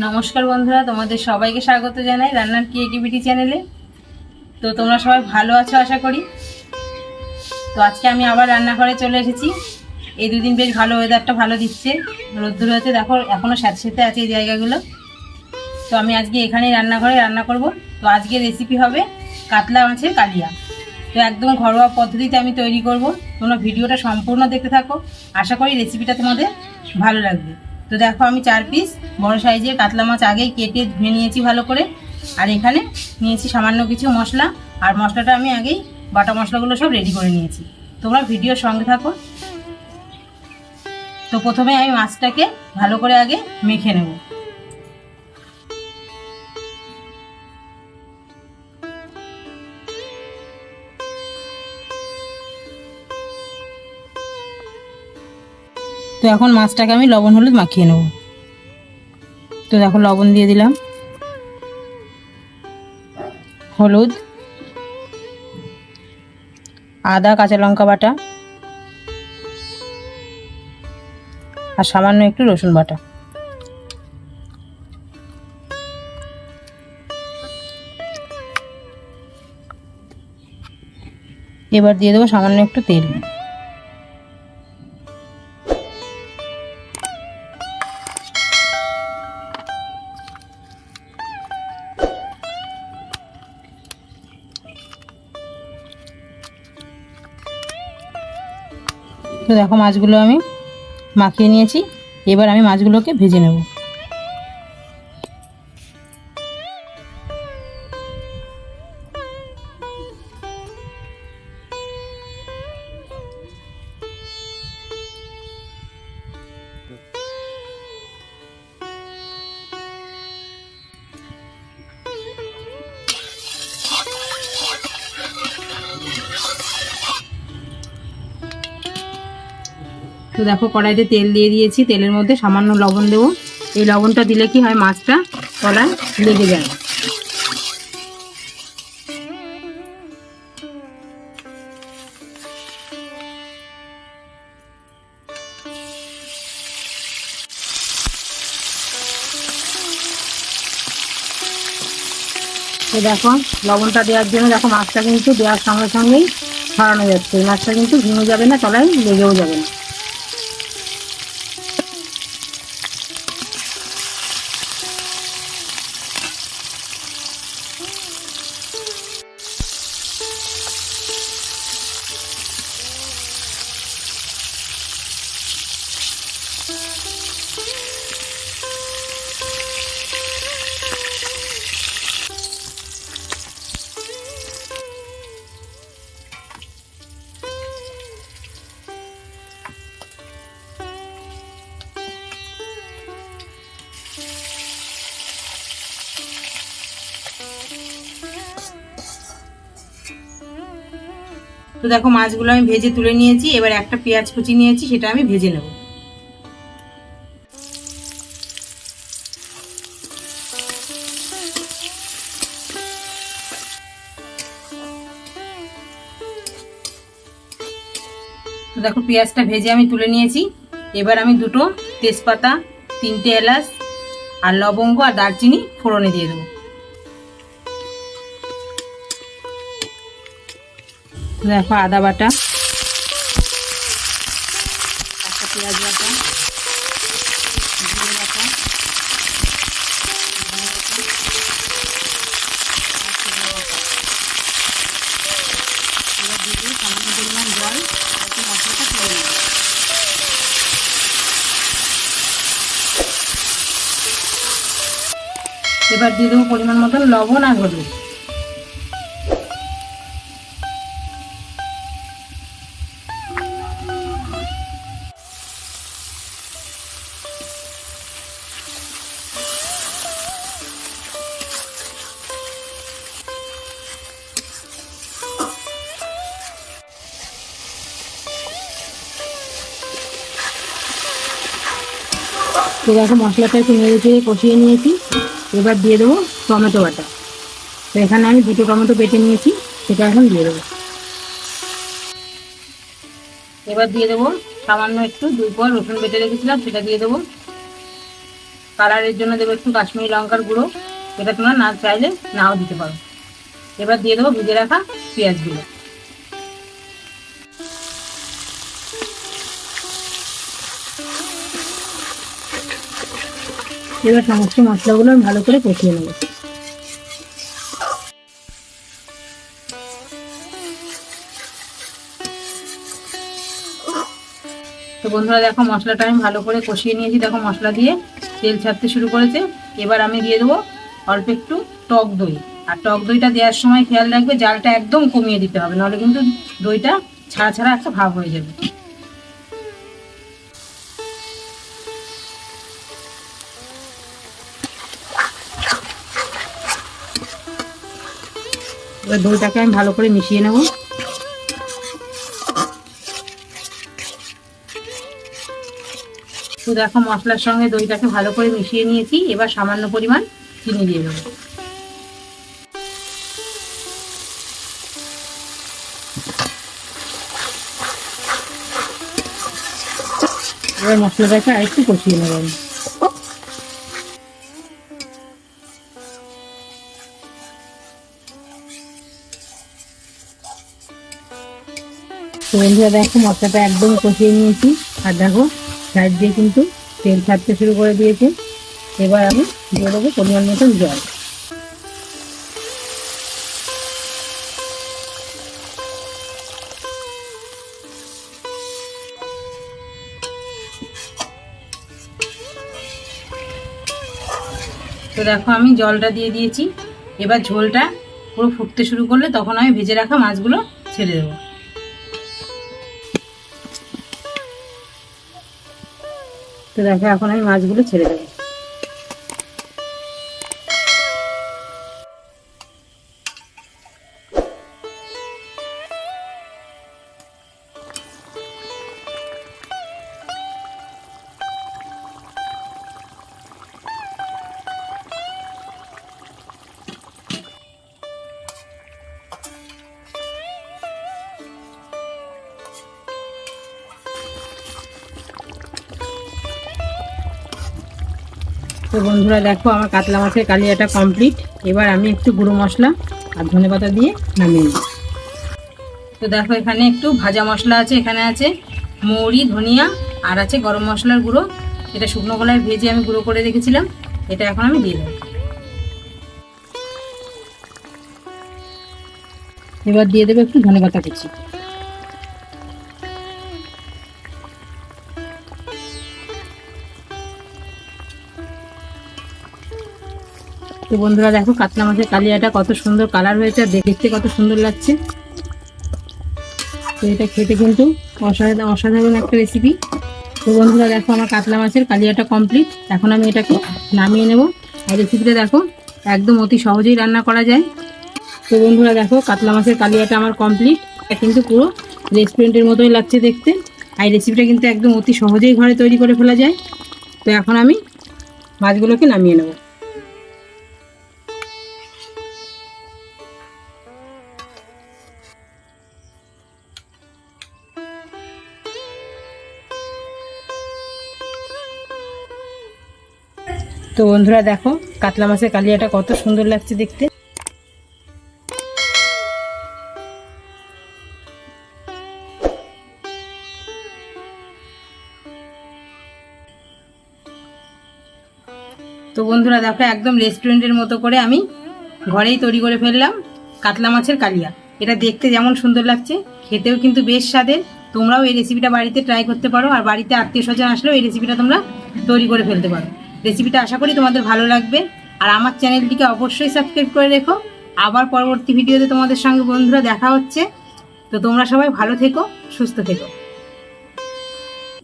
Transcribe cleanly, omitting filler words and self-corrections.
নমস্কার বন্ধুরা, তোমাদের সবাইকে স্বাগত জানাই রান্নার ক্রিয়েটিভিটি চ্যানেলে। তো তোমরা সবাই ভালো আছো আশা করি। তো আজকে আমি আবার রান্নাঘরে চলে এসেছি। এই দুদিন বেশ ভালো, ওয়েদারটা ভালো দিচ্ছে, রোদ্দুর হচ্ছে, দেখো এখনও স্যাঁতস্যাঁতে আছে এই জায়গাগুলো। তো আমি আজকে এখানেই রান্নাঘরে রান্না করব। তো আজকের রেসিপি হবে কাতলা মাছের কালিয়া। তো একদম ঘরোয়া পদ্ধতিতে আমি তৈরি করব। তোমরা ভিডিওটা সম্পূর্ণ দেখতে থাকো, আশা করি রেসিপিটা তোমাদের ভালো লাগবে। তো দেখো আমি 4 পিস বড় সাইজের কাতলা মাছ আগেই কেটে ধুয়ে নিয়েছি ভালো করে। আর এখানে নিয়েছি সামান্য কিছু মশলা, আর মশলাটা আমি আগেই বাটা মশলাগুলো সব রেডি করে নিয়েছি। তোমরা ভিডিওর সঙ্গে থাকো। তো প্রথমে আমি মাছটাকে ভালো করে আগে মেখে নেব। তো এখন মাছটাকে আমি লবণ হলুদ মাখিয়ে নেব। তো দেখো লবণ দিয়ে দিলাম, হলুদ, আদা কাঁচা লঙ্কা বাটা, আর সামান্য একটু রসুন বাটা। এবার দিয়ে দেবো সামান্য একটু তেল। তো দেখো মাছগুলো আমি মাখিয়ে নিয়েছি, এবার আমি মাছগুলোকে ভেজে নেব। তো দেখো কড়াইতে তেল দিয়ে দিয়েছি, তেলের মধ্যে সামান্য লবণ দেবো। এই লবণটা দিলে কি হয়, মাছটা তলায় লেগে যায়। তো দেখো লবণটা দেওয়ার জন্য দেখো মাছটা কিন্তু দেওয়ার সঙ্গে সঙ্গেই ছড়ানো যাচ্ছে। মাছটা কিন্তু ভেঙে যাবে না, তলায় লেগেও যাবে না। তো দেখো মাছগুলো আমি ভেজে তুলে নিয়েছি। এবার একটা পেঁয়াজ কুচি নিয়েছি, সেটা আমি ভেজে নেব। তো দেখো পেঁয়াজটা ভেজে আমি তুলে নিয়েছি। এবার আমি 2টো তেজপাতা, 3টে এলাচ আর লবঙ্গ আর দারচিনি ফোড়নে দিয়ে দেবো। দেখো আদা বাটা, একটা পেঁয়াজ বাটা, জিরে বাটা, এবার দিয়ে দেবো সামান্য পরিমাণ জল, যাতে মশলাটা করে নেব। এবার দিয়ে দেবো পরিমাণ মতন লবণ আর হলুদ। তো দেখো মশলাটা একটু নেড়ে চেড়ে কষিয়ে নিয়েছি। এবার দিয়ে দেবো টমেটো বাটা। তো এখানে আমি 2টো টমেটো বেটে নিয়েছি, সেটা এখন দিয়ে দেবো। এবার দিয়ে দেবো সামান্য একটু 2 কোয়া রসুন বেটে রেখেছিলাম, সেটা দিয়ে দেবো। কালারের জন্য দেবো একটু কাশ্মীরি লঙ্কার গুঁড়ো, এটা তোমরা না চাইলে নাও দিতে পারো। এবার দিয়ে দেবো ভেজে রাখা পেঁয়াজগুলো। এবার সমস্ত মশলাগুলো আমি ভালো করে কষিয়ে নেব। তো বন্ধুরা দেখো মশলাটা আমি ভালো করে কষিয়ে নিয়েছি, দেখো মশলা দিয়ে তেল ছাড়তে শুরু করেছে। এবার আমি দিয়ে দেবো অল্প একটু টক দই। আর টক দইটা দেওয়ার সময় খেয়াল রাখবে জালটা একদম কমিয়ে দিতে হবে, নাহলে কিন্তু দইটা ছাড়া ছাড়া একটা ভাব হয়ে যাবে। এবার দইটাকে আমি ভালো করে মিশিয়ে নেব। তো দেখো মশলার সঙ্গে দইটাকে ভালো করে মিশিয়ে নিয়েছি। এবার সামান্য পরিমাণ চিনি দিয়ে দেবো। এবার মশলাটাকে আরেকটু কষিয়ে নেব। তো বন্ধুরা দেখো মশলাটা একদম কষিয়ে নিয়েছি, আর দেখো সাইড দিয়ে কিন্তু তেল ছাড়তে শুরু করে দিয়েছে। এবার আমি দিয়ে দেবো পরিমাণ মতন জল। তো দেখো আমি জলটা দিয়ে দিয়েছি। এবার ঝোলটা পুরো ফুটতে শুরু করলে তখন আমি ভেজে রাখা মাছগুলো ছেড়ে দেবো। তো দেখো এখন আমি মাছগুলো ছেড়ে দেবো। তো বন্ধুরা দেখো আমার কাতলা মাছের কালিয়াটা কমপ্লিট। এবার আমি একটু গুঁড়ো মশলা আর ধনেপাতা দিয়ে নামিয়ে নিই। তো দেখো এখানে একটু ভাজা মশলা আছে, এখানে আছে মৌরি, ধনিয়া আর আছে গরম মশলার গুঁড়ো। এটা শুকনো কলায় ভেজে আমি গুঁড়ো করে রেখেছিলাম, এটা এখন আমি দিয়ে দেবো। এবার দিয়ে দেবো একটু ধনেপাতা কুচি। তো বন্ধুরা দেখো কাতলা মাছের কালিয়াটা কত সুন্দর কালার হয়েছে, আর দেখতে কত সুন্দর লাগছে। তো এটা খেতে কিন্তু অসাধারণ একটা রেসিপি। তো বন্ধুরা দেখো আমার কাতলা মাছের কালিয়াটা কমপ্লিট। এখন আমি এটাকে নামিয়ে নেব। আর রেসিপিটা দেখো একদম অতি সহজেই রান্না করা যায়। তো বন্ধুরা দেখো কাতলা মাছের কালিয়াটা আমার কমপ্লিট। এটা কিন্তু পুরো রেস্টুরেন্টের মতোই লাগছে দেখতে। আর এই রেসিপিটা কিন্তু একদম অতি সহজেই ঘরে তৈরি করে ফেলা যায়। তো এখন আমি মাছগুলোকে নামিয়ে নেব। তো বন্ধুরা দেখো কাতলা মাছের কালিয়াটা কত সুন্দর লাগছে দেখতে। তো বন্ধুরা দেখো একদম রেস্টুরেন্টের মতো করে আমি ঘরেই তৈরি করে ফেললাম কাতলা মাছের কালিয়া। এটা দেখতে যেমন সুন্দর লাগছে, খেতেও কিন্তু বেশ স্বাদের। তোমরাও এই রেসিপিটা বাড়িতে ট্রাই করতে পারো, আর বাড়িতে আত্মীয় স্বজন আসলেও এই রেসিপিটা তোমরা তৈরি করে ফেলতে পারো। রেসিপিটা আশা করি তোমাদের ভালো লাগবে। আর আমার চ্যানেলটিকে অবশ্যই সাবস্ক্রাইব করে রেখো। আবার পরবর্তী ভিডিওতে তোমাদের সঙ্গে বন্ধুরা দেখা হচ্ছে। তো তোমরা সবাই ভালো থেকো, সুস্থ থেকো।